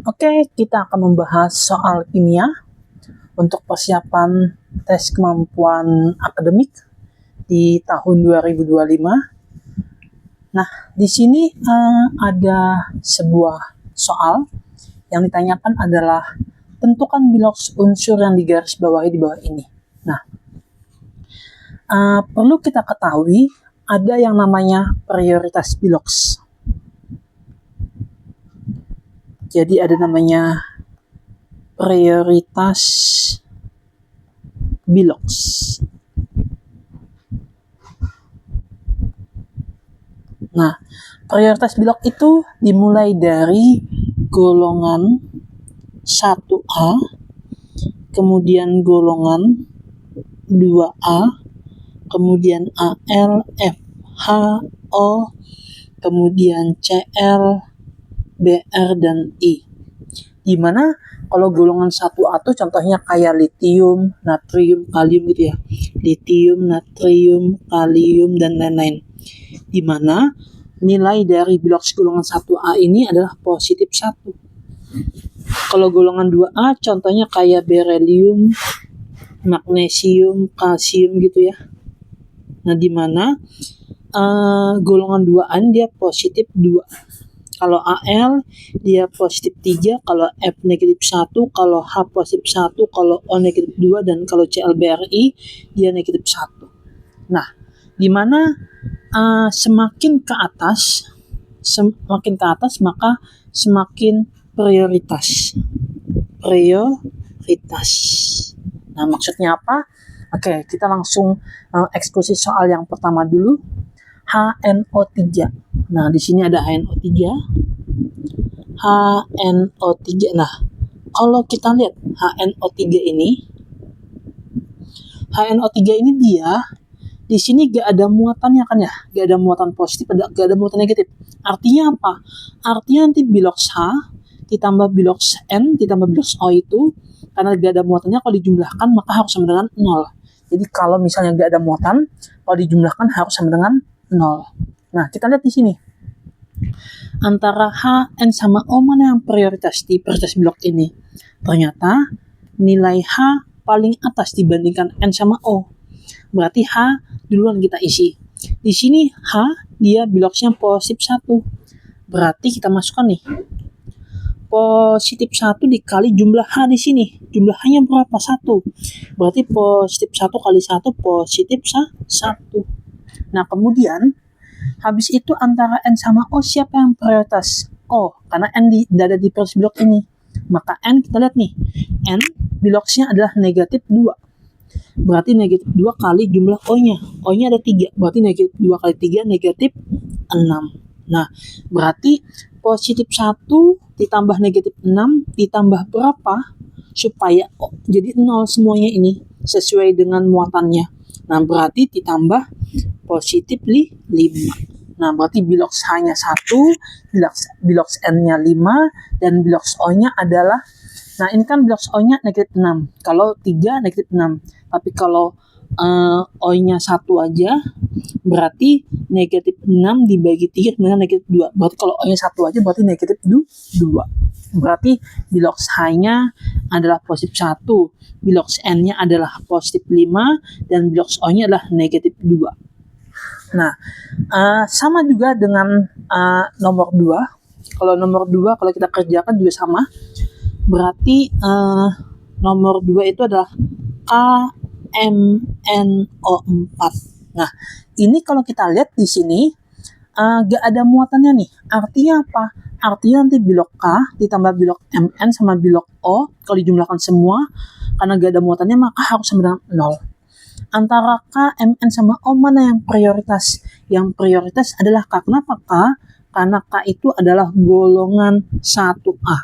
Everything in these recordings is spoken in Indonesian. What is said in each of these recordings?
Oke, kita akan membahas soal kimia untuk persiapan tes kemampuan akademik di tahun 2025. Nah, di sini ada sebuah soal yang ditanyakan adalah tentukan biloks unsur yang digarisbawahi di bawah ini. Nah, perlu kita ketahui ada yang namanya prioritas biloks. Jadi ada namanya prioritas biloks. Nah, prioritas bilok itu dimulai dari golongan 1A, kemudian golongan 2A, kemudian AL, F, H, O, kemudian CL, BR, dan I. Dimana kalau golongan 1A itu contohnya kayak litium, natrium, kalium gitu ya. Litium, natrium, kalium, dan lain-lain. Dimana nilai dari biloks golongan 1A ini adalah positif 1. Kalau golongan 2A contohnya kayak berelium, magnesium, kalsium gitu ya. Nah, dimana golongan 2A ini dia positif 2. Kalau AL dia positif 3, kalau F negatif 1, kalau H positif 1, kalau O negatif 2, dan kalau ClBRI dia negatif 1. Nah, dimana semakin ke atas maka semakin prioritas. Nah, maksudnya apa? Oke, kita langsung eksekusi soal yang pertama dulu. HNO3. Nah, di sini ada HNO3. Nah, kalau kita lihat HNO3 ini dia di sini gak ada muatannya kan ya, gak ada muatan positif, gak ada muatan negatif. Artinya apa? Artinya nanti biloks H ditambah biloks N ditambah biloks O itu karena gak ada muatannya, kalau dijumlahkan maka harus sama dengan 0. Jadi kalau misalnya gak ada muatan, kalau dijumlahkan harus sama dengan 0. Nah, kita lihat di sini. Antara H, N, sama O mana yang prioritas di prioritas blok ini? Ternyata nilai H paling atas dibandingkan N sama O. Berarti H duluan kita isi. Di sini H dia biloksnya positif 1. Berarti kita masukkan nih. Positif 1 dikali jumlah H di sini. Jumlah H-nya berapa? 1. Berarti positif 1 kali 1 positif 1. Nah, kemudian habis itu antara N sama O siapa yang prioritas? O, karena N ada di prioritas blok ini. Maka N kita lihat nih. N biloksnya adalah negatif 2. Berarti negatif 2 kali jumlah O-nya. O-nya ada 3. Berarti negatif 2 kali 3 negatif 6. Nah, berarti positif 1 ditambah negatif 6 ditambah berapa? Supaya jadi 0 semuanya ini sesuai dengan muatannya. Nah, berarti ditambah positif 5. Nah, berarti biloks H-nya 1, biloks N-nya 5, dan biloks O-nya adalah, nah ini kan biloks O-nya negatif 6. Kalau 3 negatif 6. Tapi kalau O-nya 1 aja, berarti negatif 6 dibagi 3 dengan negatif 2. Berarti kalau O-nya 1 aja berarti negatif 2. Berarti biloks H-nya adalah positif 1, biloks N-nya adalah positif 5, dan biloks O-nya adalah negatif 2. Nah, sama juga dengan nomor 2. Kalau nomor 2 kalau kita kerjakan juga sama. Berarti nomor 2 itu adalah KMNO4. Nah, ini kalau kita lihat di sini gak ada muatannya nih. Artinya apa? Artinya nanti bilok K ditambah bilok MN sama bilok O kalau dijumlahkan semua, karena gak ada muatannya maka harus sama dengan 0. Antara K, MN, sama O mana yang prioritas? Yang prioritas adalah K. Kenapa K? Karena K itu adalah golongan 1A.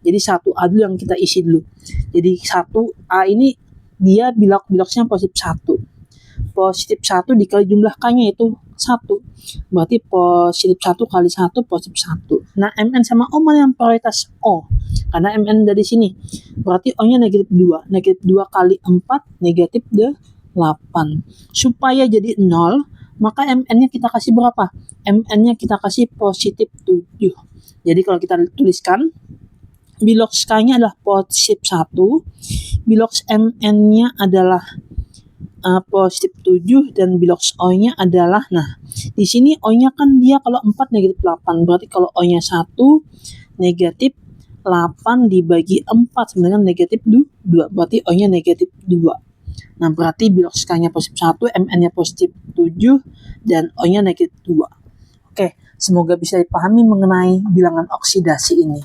Jadi 1A dulu yang kita isi dulu. Jadi 1A ini dia biloksnya positif 1. Positif 1 dikali jumlah K-nya itu 1. Berarti positif 1 kali 1 positif 1. Nah, MN sama O mana yang prioritas? O. Karena MN dari sini. Berarti O-nya negatif 2. Negatif 2 kali 4 negatif 8. Supaya jadi 0, maka MN-nya kita kasih berapa? MN-nya kita kasih positif 7. Jadi kalau kita tuliskan Bilox K-nya adalah positif 1, bilox Mn-nya adalah positif 7, dan bilox O-nya adalah, nah di sini O-nya kan dia kalau 4 negatif 8, berarti kalau O-nya 1 negatif 8 dibagi 4 sebenarnya negatif 2, berarti O-nya negatif 2. Nah berarti bilox K-nya positif 1, Mn-nya positif 7, dan O-nya negatif 2. Oke, semoga bisa dipahami mengenai bilangan oksidasi ini.